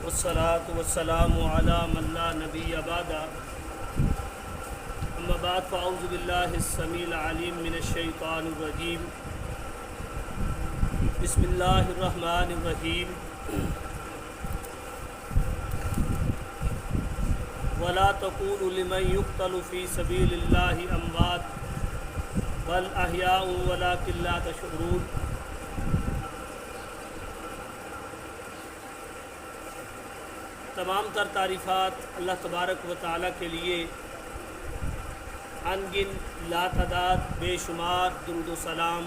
والصلاة والسلام على من لا نبي بعد اما بعد فاعوذ بالله السميع العليم من الشيطان الرجيم بسم الله الرحمن الرحيم ولا تقولوا لمن يقتل في سبيل الله اموات بل احياء ولكن لا تشعرون۔ تمام تر تعریفات اللہ تبارک و تعالیٰ کے لیے، انگن لا تعداد بے شمار درود و سلام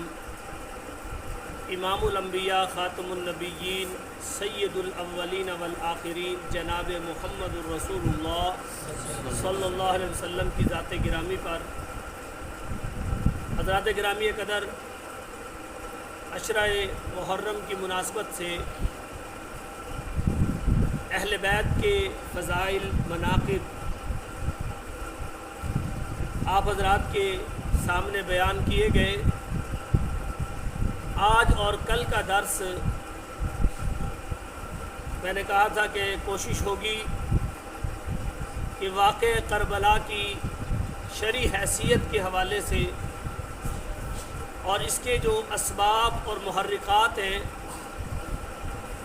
امام الانبیاء خاتم النبیین سید الاولین والآخرین جناب محمد الرسول اللہ صلی اللہ علیہ وسلم کی ذات گرامی پر۔ حضرات گرامی قدر، عشرہ محرم کی مناسبت سے اہل بیت کے فضائل، مناقب آپ حضرات کے سامنے بیان کیے گئے۔ آج اور کل کا درس میں نے کہا تھا کہ کوشش ہوگی کہ واقع کربلا کی شرعی حیثیت کے حوالے سے اور اس کے جو اسباب اور محرکات ہیں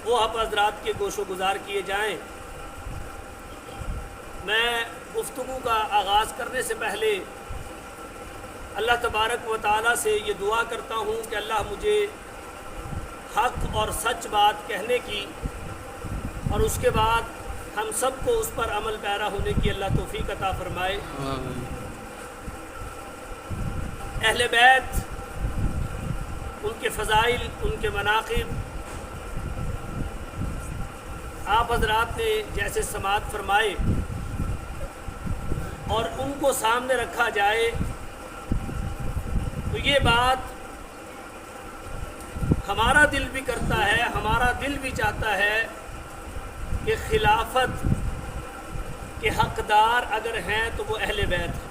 وہ آپ حضرات کے گوش و گزار کیے جائیں۔ میں گفتگو کا آغاز کرنے سے پہلے اللہ تبارک و تعالیٰ سے یہ دعا کرتا ہوں کہ اللہ مجھے حق اور سچ بات کہنے کی اور اس کے بعد ہم سب کو اس پر عمل پیرا ہونے کی اللہ توفیق عطا فرمائے۔ اہل بیت، ان کے فضائل، ان کے مناقب آپ حضرات نے جیسے سماعت فرمائے اور ان کو سامنے رکھا جائے تو یہ بات ہمارا دل بھی کرتا ہے، ہمارا دل بھی چاہتا ہے کہ خلافت کے حقدار اگر ہیں تو وہ اہل بیت ہیں،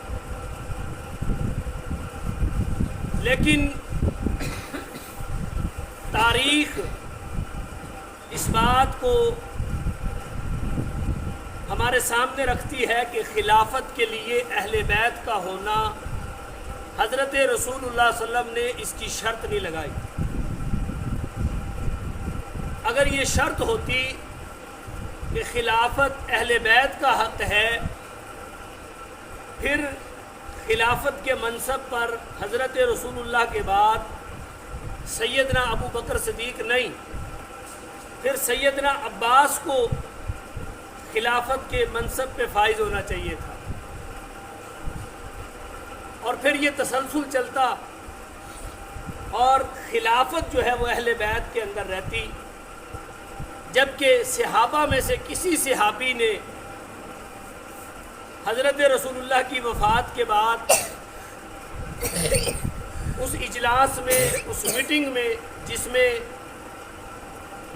لیکن تاریخ اس بات کو ہمارے سامنے رکھتی ہے کہ خلافت کے لیے اہل بیت کا ہونا حضرت رسول اللہ صلی اللہ علیہ وسلم نے اس کی شرط نہیں لگائی۔ اگر یہ شرط ہوتی کہ خلافت اہل بیت کا حق ہے، پھر خلافت کے منصب پر حضرت رسول اللہ کے بعد سیدنا ابو بکر صدیق نہیں، پھر سیدنا عباس کو خلافت کے منصب پہ فائز ہونا چاہیے تھا، اور پھر یہ تسلسل چلتا اور خلافت جو ہے وہ اہل بیت کے اندر رہتی، جبکہ صحابہ میں سے کسی صحابی نے حضرت رسول اللہ کی وفات کے بعد اس اجلاس میں، اس میٹنگ میں جس میں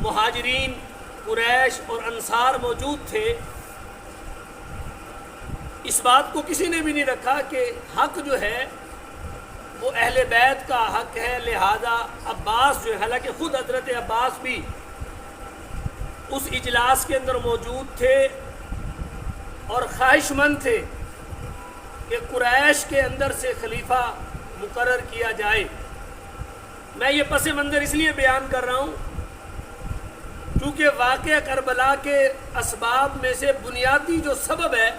مہاجرین، قریش اور انصار موجود تھے، اس بات کو کسی نے بھی نہیں رکھا کہ حق جو ہے وہ اہل بیت کا حق ہے، لہذا عباس جو ہے، حالانکہ خود حضرت عباس بھی اس اجلاس کے اندر موجود تھے اور خواہش مند تھے کہ قریش کے اندر سے خلیفہ مقرر کیا جائے۔ میں یہ پس منظر اس لیے بیان کر رہا ہوں کیونکہ واقعہ کربلا کے اسباب میں سے بنیادی جو سبب ہے،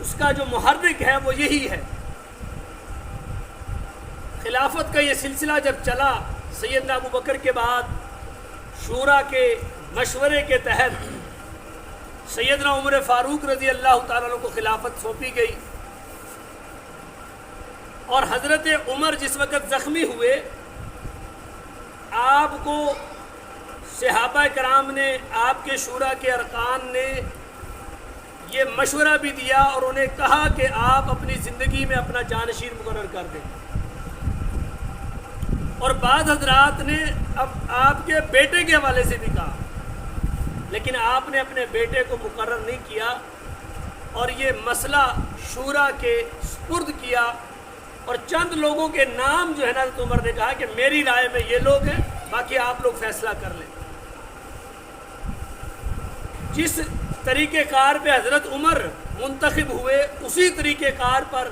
اس کا جو محرک ہے وہ یہی ہے۔ خلافت کا یہ سلسلہ جب چلا، سیدنا ابو بکر کے بعد شورا کے مشورے کے تحت سیدنا عمر فاروق رضی اللہ تعالیٰ عنہ کو خلافت سونپی گئی، اور حضرت عمر جس وقت زخمی ہوئے، آپ کو صحابہ کرام نے، آپ کے شورا کے ارکان نے یہ مشورہ بھی دیا اور انہیں کہا کہ آپ اپنی زندگی میں اپنا جانشین مقرر کر دیں، اور بعض حضرات نے اب آپ کے بیٹے کے حوالے سے بھی کہا، لیکن آپ نے اپنے بیٹے کو مقرر نہیں کیا اور یہ مسئلہ شورا کے سپرد کیا، اور چند لوگوں کے نام جو ہے نا، حضرت عمر نے کہا کہ میری رائے میں یہ لوگ ہیں، باقی آپ لوگ فیصلہ کر لیں۔ جس طریقہ کار پہ حضرت عمر منتخب ہوئے اسی طریقہ کار پر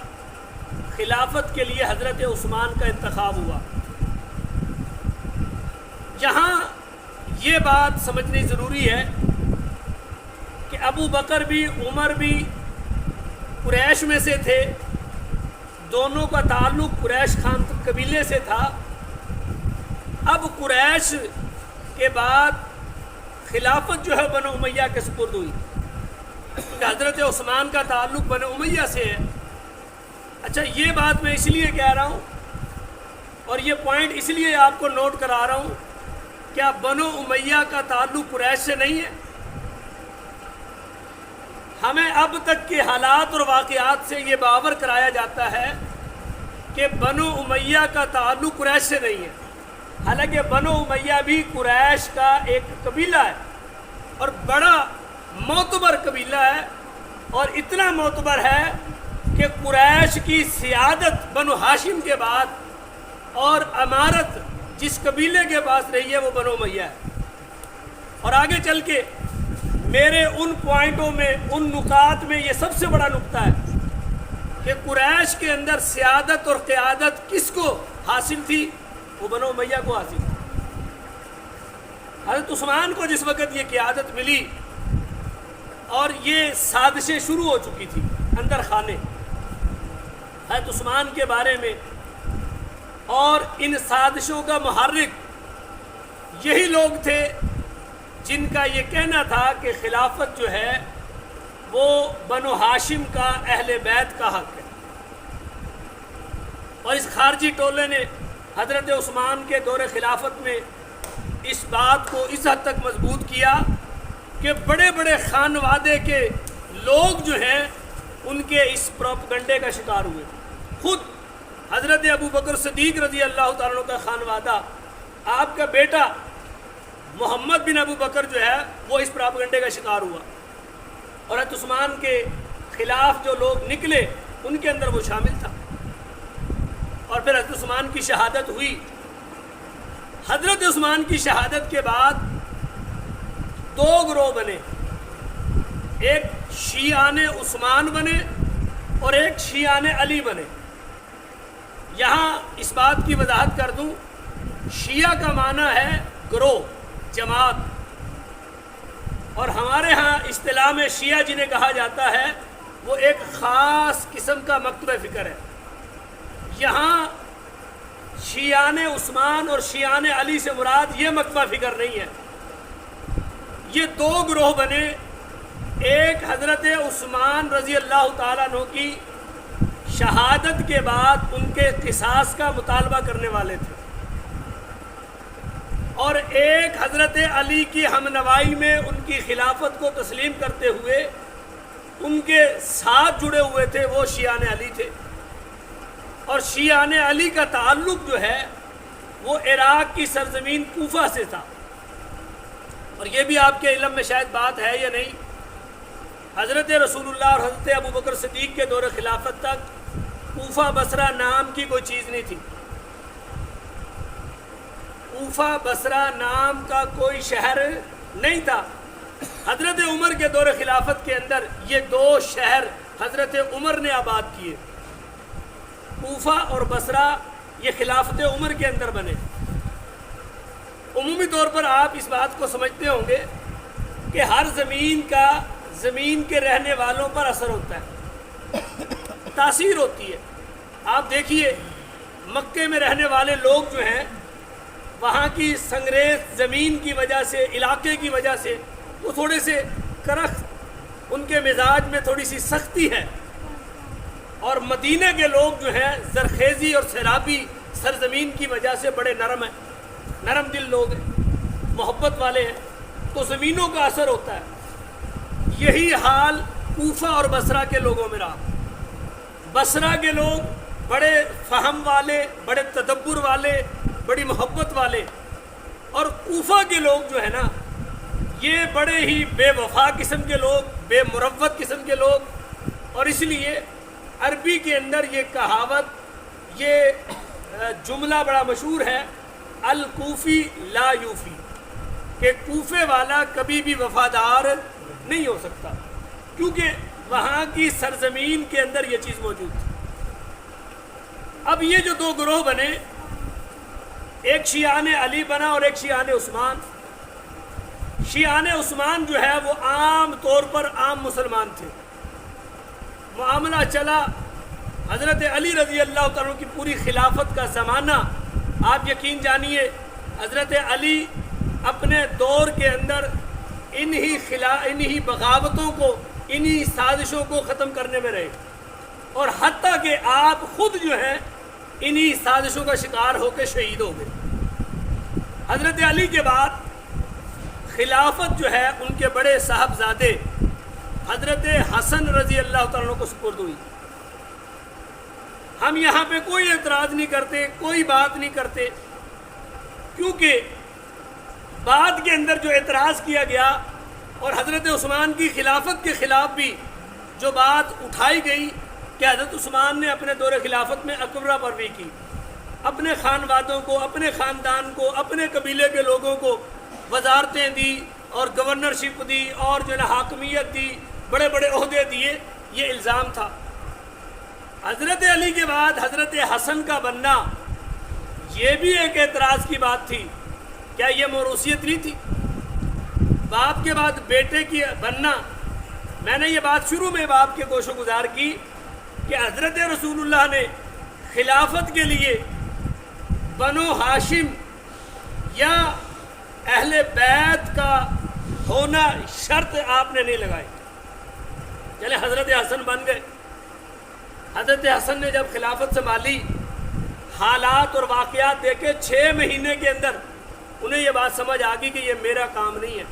خلافت کے لیے حضرت عثمان کا انتخاب ہوا۔ یہاں یہ بات سمجھنی ضروری ہے کہ ابو بکر بھی عمر بھی قریش میں سے تھے، دونوں کا تعلق قریش خان قبیلے سے تھا۔ اب قریش کے بعد خلافت جو ہے بنو امیہ کے سپرد ہوئی، کہ حضرت عثمان کا تعلق بنو امیہ سے ہے۔ اچھا، یہ بات میں اس لیے کہہ رہا ہوں اور یہ پوائنٹ اس لیے آپ کو نوٹ کرا رہا ہوں، کیا بنو امیہ کا تعلق قریش سے نہیں ہے؟ ہمیں اب تک کے حالات اور واقعات سے یہ باور کرایا جاتا ہے کہ بنو امیہ کا تعلق قریش سے نہیں ہے، حالانکہ بنو امیہ بھی قریش کا ایک قبیلہ ہے اور بڑا معتبر قبیلہ ہے، اور اتنا معتبر ہے کہ قریش کی سیادت بنو ہاشم کے بعد اور امارت جس قبیلے کے پاس رہی ہے وہ بنو امیہ ہے۔ اور آگے چل کے میرے ان پوائنٹوں میں، ان نکات میں یہ سب سے بڑا نکتہ ہے کہ قریش کے اندر سیادت اور قیادت کس کو حاصل تھی؟ وہ بنو امیہ کو حاصل تھی۔ حضرت عثمان کو جس وقت یہ قیادت ملی اور یہ سازشیں شروع ہو چکی تھی اندر خانے حضرت عثمان کے بارے میں، اور ان سازشوں کا محرک یہی لوگ تھے جن کا یہ کہنا تھا کہ خلافت جو ہے وہ بنو ہاشم کا اہل بیت کا حق ہے، اور اس خارجی ٹولے نے حضرت عثمان کے دور خلافت میں اس بات کو اس حد تک مضبوط کیا کہ بڑے بڑے خانوادے کے لوگ جو ہیں ان کے اس پروپیگنڈے کا شکار ہوئے۔ خود حضرت ابو بکر صدیق رضی اللہ تعالیٰ عنہ کا خانوادہ، آپ کا بیٹا محمد بن ابو بکر جو ہے وہ اس پروپیگنڈے کا شکار ہوا، اور حضرت عثمان کے خلاف جو لوگ نکلے ان کے اندر وہ شامل تھا، اور پھر حضرت عثمان کی شہادت ہوئی۔ حضرت عثمان کی شہادت کے بعد دو گروہ بنے، ایک شیعان عثمان بنے اور ایک شیعان علی بنے۔ یہاں اس بات کی وضاحت کر دوں، شیعہ کا معنی ہے گروہ، جماعت، اور ہمارے ہاں اصطلاح میں شیعہ جنہیں کہا جاتا ہے وہ ایک خاص قسم کا مکتب فکر ہے۔ یہاں شیعان عثمان اور شیعان علی سے مراد یہ مکتب فکر نہیں ہے، یہ دو گروہ بنے، ایک حضرت عثمان رضی اللہ تعالیٰ عنہ کی شہادت کے بعد ان کے قصاص کا مطالبہ کرنے والے تھے، اور ایک حضرت علی کی ہمنوائی میں ان کی خلافت کو تسلیم کرتے ہوئے ان کے ساتھ جڑے ہوئے تھے، وہ شیعان علی تھے۔ اور شیعان علی کا تعلق جو ہے وہ عراق کی سرزمین کوفہ سے تھا، اور یہ بھی آپ کے علم میں شاید بات ہے یا نہیں، حضرت رسول اللہ اور حضرت ابو بکر صدیق کے دور خلافت تک کوفہ بصرہ نام کی کوئی چیز نہیں تھی۔ کوفہ بصرہ نام کا کوئی شہر نہیں تھا۔ حضرت عمر کے دور خلافت کے اندر یہ دو شہر حضرت عمر نے آباد کیے، کوفہ اور بصرہ، یہ خلافت عمر کے اندر بنے۔ عمومی طور پر آپ اس بات کو سمجھتے ہوں گے کہ ہر زمین کا زمین کے رہنے والوں پر اثر ہوتا ہے، تاثیر ہوتی ہے۔ آپ دیکھیے مکے میں رہنے والے لوگ جو ہیں، وہاں کی سنگریز زمین کی وجہ سے، علاقے کی وجہ سے وہ تھوڑے سے کرخت، ان کے مزاج میں تھوڑی سی سختی ہے، اور مدینہ کے لوگ جو ہیں زرخیزی اور سیرابی سرزمین کی وجہ سے بڑے نرم ہیں، نرم دل لوگ ہیں، محبت والے ہیں، تو زمینوں کا اثر ہوتا ہے۔ یہی حال کوفہ اور بصرہ کے لوگوں میں رہا۔ بصرہ کے لوگ بڑے فہم والے، بڑے تدبر والے، بڑی محبت والے، اور کوفہ کے لوگ جو ہے نا یہ بڑے ہی بے وفا قسم کے لوگ، بے مروت قسم کے لوگ، اور اس لیے عربی کے اندر یہ کہاوت، یہ جملہ بڑا مشہور ہے، الکوفی لا یوفی، کہ کوفے والا کبھی بھی وفادار نہیں ہو سکتا، کیونکہ وہاں کی سرزمین کے اندر یہ چیز موجود تھی۔ اب یہ جو دو گروہ بنے، ایک شیعان علی بنا اور ایک شیعان عثمان۔ شیعان عثمان جو ہے وہ عام طور پر عام مسلمان تھے، معاملہ چلا حضرت علی رضی اللہ تعالیٰ کی پوری خلافت کا زمانہ۔ آپ یقین جانیے حضرت علی اپنے دور کے اندر انہی بغاوتوں کو، انہی سازشوں کو ختم کرنے میں رہے، اور حتیٰ کہ آپ خود جو ہیں انہی سازشوں کا شکار ہو کے شہید ہو گئے۔ حضرت علی کے بعد خلافت جو ہے ان کے بڑے صاحبزادے حضرت حسن رضی اللہ تعالیٰ کو سپرد ہوئی۔ ہم یہاں پہ کوئی اعتراض نہیں کرتے، کوئی بات نہیں کرتے، کیونکہ بعد کے اندر جو اعتراض کیا گیا اور حضرت عثمان کی خلافت کے خلاف بھی جو بات اٹھائی گئی کہ حضرت عثمان نے اپنے دور خلافت میں اکبرہ پروی کی، اپنے خانوادوں کو، اپنے خاندان کو، اپنے قبیلے کے لوگوں کو وزارتیں دی اور گورنرشپ دی اور جو ہے حاکمیت دی، بڑے بڑے عہدے دیے، یہ الزام تھا۔ حضرت علی کے بعد حضرت حسن کا بننا یہ بھی ایک اعتراض کی بات تھی۔ کیا یہ موروثیت نہیں تھی؟ باپ کے بعد بیٹے کی بننا، میں نے یہ بات شروع میں باپ کے گوش و گزار کی کہ حضرت رسول اللہ نے خلافت کے لیے بنو ہاشم یا اہل بیت کا ہونا شرط آپ نے نہیں لگائی۔ چلے حضرت حسن بن گئے۔ حضرت حسن نے جب خلافت سنبھالی، حالات اور واقعات دیکھے، 6 مہینے کے اندر انہیں یہ بات سمجھ آ گئی کہ یہ میرا کام نہیں ہے،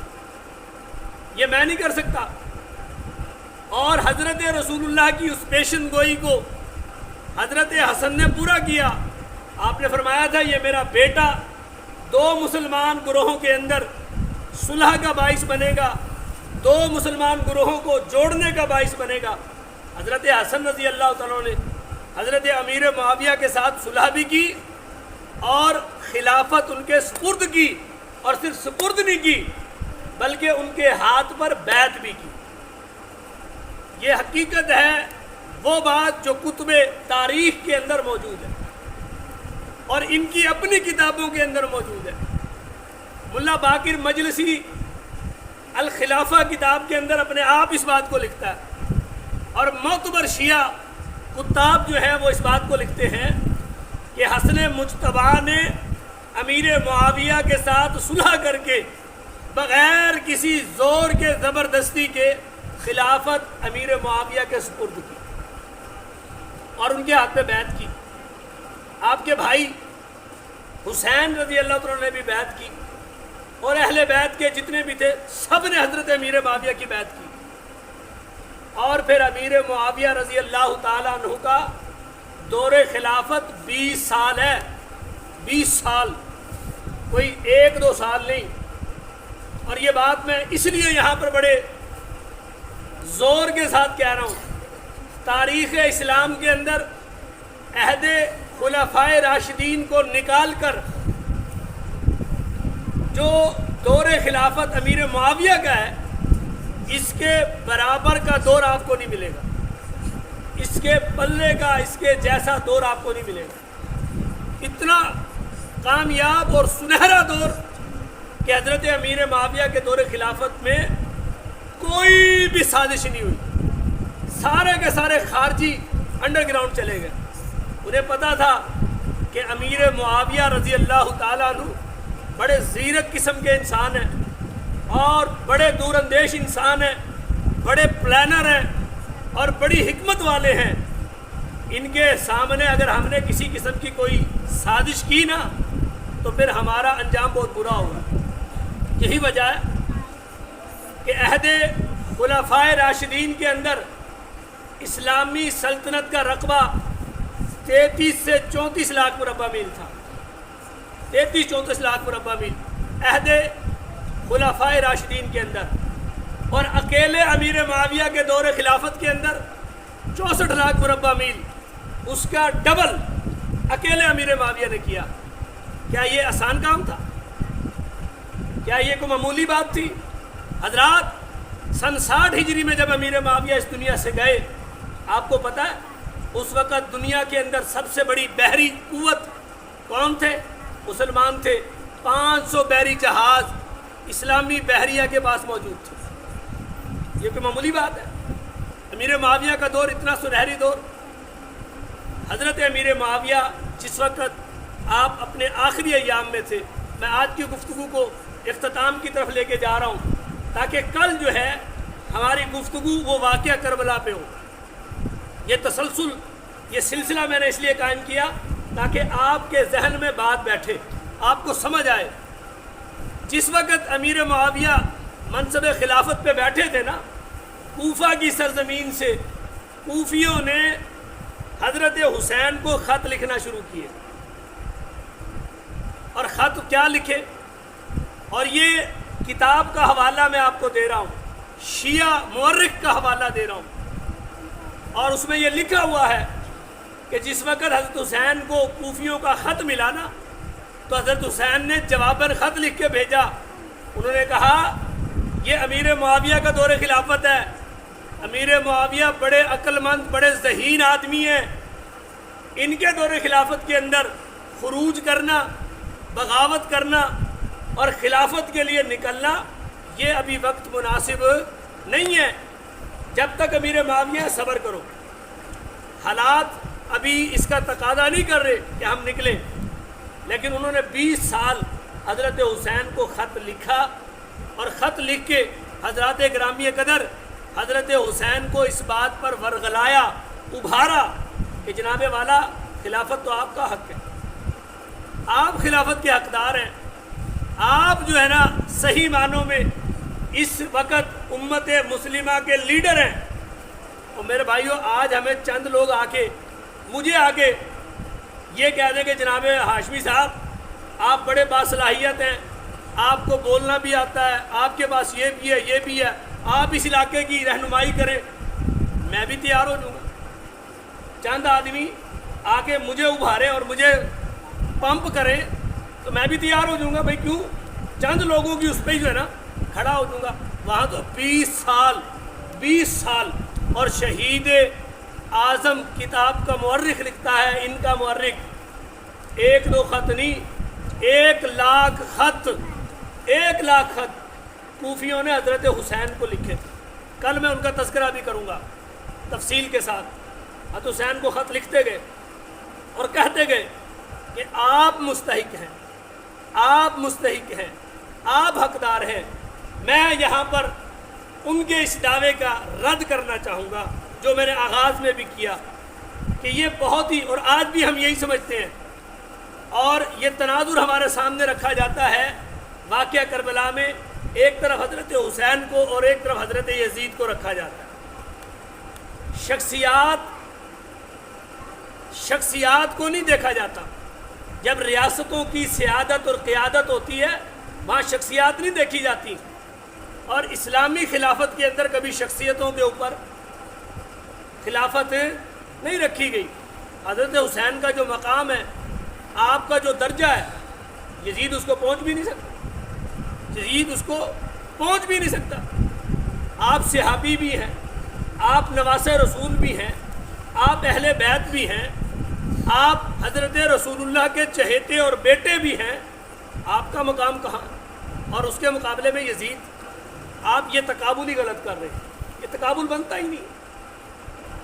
یہ میں نہیں کر سکتا، اور حضرت رسول اللہ کی اس پیشن گوئی کو حضرت حسن نے پورا کیا۔ آپ نے فرمایا تھا یہ میرا بیٹا 2 مسلمان گروہوں کے اندر صلح کا باعث بنے گا، 2 مسلمان گروہوں کو جوڑنے کا باعث بنے گا۔ حضرت حسن رضی اللہ تعالیٰ نے حضرت امیر معاویہ کے ساتھ صلح بھی کی اور خلافت ان کے سپرد کی، اور صرف سپرد نہیں کی بلکہ ان کے ہاتھ پر بیعت بھی کی۔ یہ حقیقت ہے، وہ بات جو کتب تاریخ کے اندر موجود ہے اور ان کی اپنی کتابوں کے اندر موجود ہے۔ ملا باقر مجلسی الخلافہ کتاب کے اندر اپنے آپ اس بات کو لکھتا ہے، اور معتبر شیعہ کتاب جو ہیں وہ اس بات کو لکھتے ہیں کہ حسن مجتبیٰ نے امیر معاویہ کے ساتھ صلح کر کے بغیر کسی زور کے زبردستی کے خلافت امیر معاویہ کے سپرد کی اور ان کے ہاتھ پہ بیعت کی۔ آپ کے بھائی حسین رضی اللہ عنہ نے بھی بیعت کی، اور اہل بیعت کے جتنے بھی تھے سب نے حضرت امیر معاویہ کی بیعت کی، اور پھر امیر معاویہ رضی اللہ تعالیٰ عنہ کا دور خلافت 20 سال ہے، 20 سال، کوئی 1-2 سال نہیں۔ اور یہ بات میں اس لیے یہاں پر بڑے زور کے ساتھ کہہ رہا ہوں، تاریخ اسلام کے اندر عہد خلفائے راشدین کو نکال کر جو دور خلافت امیر معاویہ کا ہے، اس کے برابر کا دور آپ کو نہیں ملے گا، اس کے پلے کا، اس کے جیسا دور آپ کو نہیں ملے گا۔ اتنا کامیاب اور سنہرا دور کہ حضرت امیر معاویہ کے دور خلافت میں کوئی بھی سازش نہیں ہوئی، سارے کے سارے خارجی انڈر گراؤنڈ چلے گئے۔ انہیں پتا تھا کہ امیر معاویہ رضی اللہ تعالیٰ عنہ بڑے زیرک قسم کے انسان ہیں اور بڑے دور اندیش انسان ہیں، بڑے پلانر ہیں اور بڑی حکمت والے ہیں۔ ان کے سامنے اگر ہم نے کسی قسم کی کوئی سازش کی نا تو پھر ہمارا انجام بہت برا ہوگا۔ یہی وجہ ہے کہ عہد خلفائے راشدین کے اندر اسلامی سلطنت کا رقبہ 33 سے 34 لاکھ مربع میل تھا، 33-34 لاکھ مربع میل عہد خلفائے راشدین کے اندر، اور اکیلے امیر معاویہ کے دور خلافت کے اندر 64 لاکھ مربع میل، اس کا ڈبل اکیلے امیر معاویہ نے کیا۔ کیا یہ آسان کام تھا؟ کیا یہ کوئی معمولی بات تھی؟ حضرات سن 60 ہجری میں جب امیر معاویہ اس دنیا سے گئے، آپ کو پتہ ہے اس وقت دنیا کے اندر سب سے بڑی بحری قوت کون تھے؟ مسلمان تھے۔ 500 بحری جہاز اسلامی بحریہ کے پاس موجود تھے۔ یہ کوئی معمولی بات ہے؟ امیر معاویہ کا دور اتنا سنہری دور۔ حضرت امیر معاویہ جس وقت آپ اپنے آخری ایام میں تھے، میں آج کی گفتگو کو اختتام کی طرف لے کے جا رہا ہوں تاکہ کل جو ہے ہماری گفتگو وہ واقعہ کربلا پہ ہو۔ یہ تسلسل، یہ سلسلہ میں نے اس لیے قائم کیا تاکہ آپ کے ذہن میں بات بیٹھے، آپ کو سمجھ آئے۔ جس وقت امیر معاویہ منصب خلافت پہ بیٹھے تھے نا، کوفہ کی سرزمین سے کوفیوں نے حضرت حسین کو خط لکھنا شروع کیے، اور خط کیا لکھے، اور یہ کتاب کا حوالہ میں آپ کو دے رہا ہوں، شیعہ مورخ کا حوالہ دے رہا ہوں، اور اس میں یہ لکھا ہوا ہے کہ جس وقت حضرت حسین کو کوفیوں کا خط ملا نا، تو حضرت حسین نے جواباً خط لکھ کے بھیجا۔ انہوں نے کہا یہ امیر معاویہ کا دور خلافت ہے، امیر معاویہ بڑے عقل مند، بڑے ذہین آدمی ہیں، ان کے دور خلافت کے اندر خروج کرنا، بغاوت کرنا اور خلافت کے لیے نکلنا یہ ابھی وقت مناسب نہیں ہے، جب تک امیر معاویہ صبر کرو، حالات ابھی اس کا تقاضا نہیں کر رہے کہ ہم نکلیں۔ لیکن انہوں نے 20 سال حضرت حسین کو خط لکھا، اور خط لکھ کے حضرات گرامی قدر حضرت حسین کو اس بات پر ورغلایا، ابھارا کہ جناب والا خلافت تو آپ کا حق ہے، آپ خلافت کے حقدار ہیں، آپ جو ہے نا صحیح معنوں میں اس وقت امت مسلمہ کے لیڈر ہیں۔ اور میرے بھائیوں، آج ہمیں چند لوگ مجھے آگے یہ کہہ دیں کہ جناب ہاشمی صاحب آپ بڑے باصلاحیت ہیں، آپ کو بولنا بھی آتا ہے، آپ کے پاس یہ بھی ہے، یہ بھی ہے، آپ اس علاقے کی رہنمائی کریں، میں بھی تیار ہو جاؤں گا۔ چند آدمی آ کے مجھے ابھارے اور مجھے پمپ کریں تو میں بھی تیار ہو جاؤں گا، بھائی کیوں، چند لوگوں کی اس پہ جو ہے نا کھڑا ہو جاؤں گا۔ وہاں تو 20 سال اور شہید اعظم کتاب کا مورخ لکھتا ہے، ان کا مورخ 1-2 خط نہیں، 1,00,000 خط، 1,00,000 خط کوفیوں نے حضرت حسین کو لکھے تھے۔ کل میں ان کا تذکرہ بھی کروں گا تفصیل کے ساتھ۔ حضرت حسین کو خط لکھتے گئے اور کہتے گئے کہ آپ مستحق ہیں، آپ مستحق ہیں، آپ حقدار ہیں۔ میں یہاں پر ان کے اس دعوے کا رد کرنا چاہوں گا جو میں نے آغاز میں بھی کیا کہ یہ بہت ہی، اور آج بھی ہم یہی سمجھتے ہیں، اور یہ تناظر ہمارے سامنے رکھا جاتا ہے واقعہ کربلا میں، ایک طرف حضرت حسین کو اور ایک طرف حضرت یزید کو رکھا جاتا ہے۔ شخصیات کو نہیں دیکھا جاتا۔ جب ریاستوں کی سیادت اور قیادت ہوتی ہے وہاں شخصیات نہیں دیکھی جاتی، اور اسلامی خلافت کے اندر کبھی شخصیتوں کے اوپر خلافت نہیں رکھی گئی۔ حضرت حسین کا جو مقام ہے، آپ کا جو درجہ ہے، یزید اس کو پہنچ بھی نہیں سکتا، یزید اس کو پہنچ بھی نہیں سکتا۔ آپ صحابی بھی ہیں، آپ نواسہ رسول بھی ہیں، آپ اہل بیت بھی ہیں، آپ حضرت رسول اللہ کے چہیتے اور بیٹے بھی ہیں، آپ کا مقام کہاں؟ اور اس کے مقابلے میں یزید، آپ یہ تقابل ہی غلط کر رہے ہیں، یہ تقابل بنتا ہی نہیں۔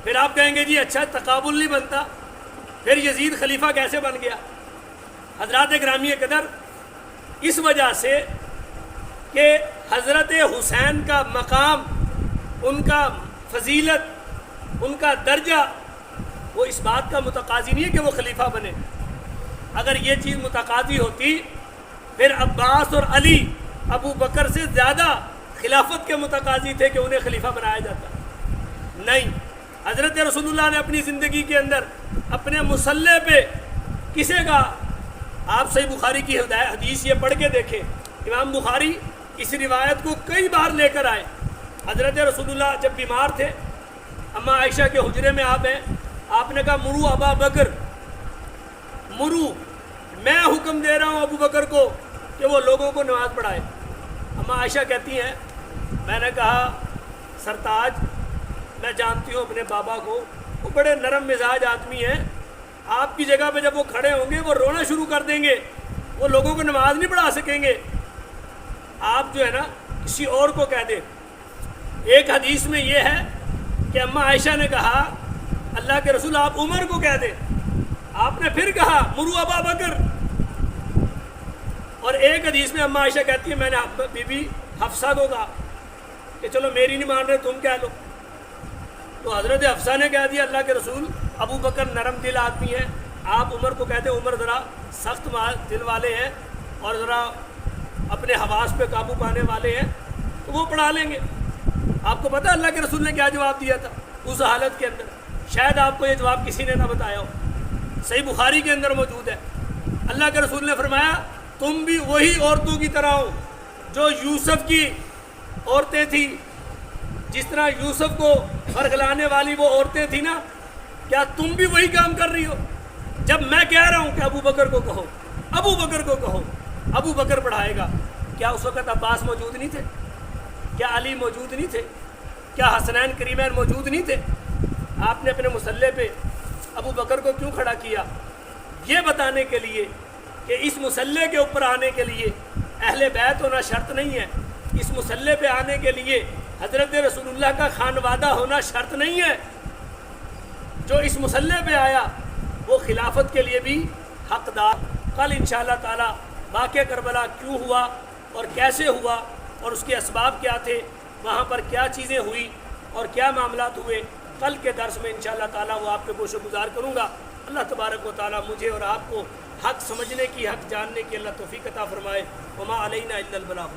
پھر آپ کہیں گے جی اچھا تقابل نہیں بنتا، پھر یزید خلیفہ کیسے بن گیا؟ حضرات گرامی قدر، اس وجہ سے کہ حضرت حسین کا مقام، ان کا فضیلت، ان کا درجہ وہ اس بات کا متقاضی نہیں ہے کہ وہ خلیفہ بنے۔ اگر یہ چیز متقاضی ہوتی پھر عباس اور علی ابو بکر سے زیادہ خلافت کے متقاضی تھے کہ انہیں خلیفہ بنایا جاتا، نہیں۔ حضرت رسول اللہ نے اپنی زندگی کے اندر اپنے مصلے پہ کسے کا، آپ صحیح بخاری کی حدیث یہ پڑھ کے دیکھیں، امام بخاری اس روایت کو کئی بار لے کر آئے۔ حضرت رسول اللہ جب بیمار تھے، اماں عائشہ کے حجرے میں آپ ہیں، آپ نے کہا مرو ابا بکر، مرو، میں حکم دے رہا ہوں ابو بکر کو کہ وہ لوگوں کو نماز پڑھائے۔ اما عائشہ کہتی ہیں میں نے کہا سرتاج میں جانتی ہوں اپنے بابا کو، وہ بڑے نرم مزاج آدمی ہیں، آپ کی جگہ پہ جب وہ کھڑے ہوں گے وہ رونا شروع کر دیں گے، وہ لوگوں کو نماز نہیں پڑھا سکیں گے، آپ جو ہے نا کسی اور کو کہہ دیں۔ ایک حدیث میں یہ ہے کہ اما عائشہ نے کہا اللہ کے رسول آپ عمر کو کہہ دیں، آپ نے پھر کہا مرو ابا بکر۔ اور ایک حدیث میں اما عائشہ کہتی ہے میں نے بی بی حفصہ کو کہا کہ چلو میری نہیں مان رہے تم کہہ لو، تو حضرت حفصہ نے کہہ دیا اللہ کے رسول ابو بکر نرم دل آدمی ہے، آپ عمر کو کہتے ہیں عمر ذرا سخت دل والے ہیں اور ذرا اپنے حواس پہ قابو پانے والے ہیں، تو وہ پڑھا لیں گے۔ آپ کو پتہ اللہ کے رسول نے کیا جواب دیا تھا اس حالت کے اندر؟ شاید آپ کو یہ جواب کسی نے نہ بتایا ہو، صحیح بخاری کے اندر موجود ہے۔ اللہ کے رسول نے فرمایا تم بھی وہی عورتوں کی طرح ہو جو یوسف کی عورتیں تھیں، جس طرح یوسف کو فرگلانے والی وہ عورتیں تھیں نا، کیا تم بھی وہی کام کر رہی ہو؟ جب میں کہہ رہا ہوں کہ ابو بکر کو کہو، ابو بکر کو کہو، ابو بکر پڑھائے گا، کیا اس وقت عباس موجود نہیں تھے؟ کیا علی موجود نہیں تھے؟ کیا حسنین کریمین موجود نہیں تھے؟ آپ نے اپنے مصلی پہ ابو بکر کو کیوں کھڑا کیا؟ یہ بتانے کے لیے کہ اس مصلی کے اوپر آنے کے لیے اہل بیت ہونا شرط نہیں ہے، اس مصلی پہ آنے کے لیے حضرت رسول اللہ کا خانوادہ ہونا شرط نہیں ہے۔ جو اس مصلی پہ آیا وہ خلافت کے لیے بھی حقدار۔ کل انشاءاللہ تعالی واقعہ کربلا کیوں ہوا اور کیسے ہوا اور اس کے اسباب کیا تھے، وہاں پر کیا چیزیں ہوئی اور کیا معاملات ہوئے، کل کے درس میں انشاءاللہ تعالی وہ آپ کے گوش گزار کروں گا۔ اللہ تبارک و تعالی مجھے اور آپ کو حق سمجھنے کی، حق جاننے کی اللہ توفیق عطا فرمائے۔ وما علینا الا البلاغ۔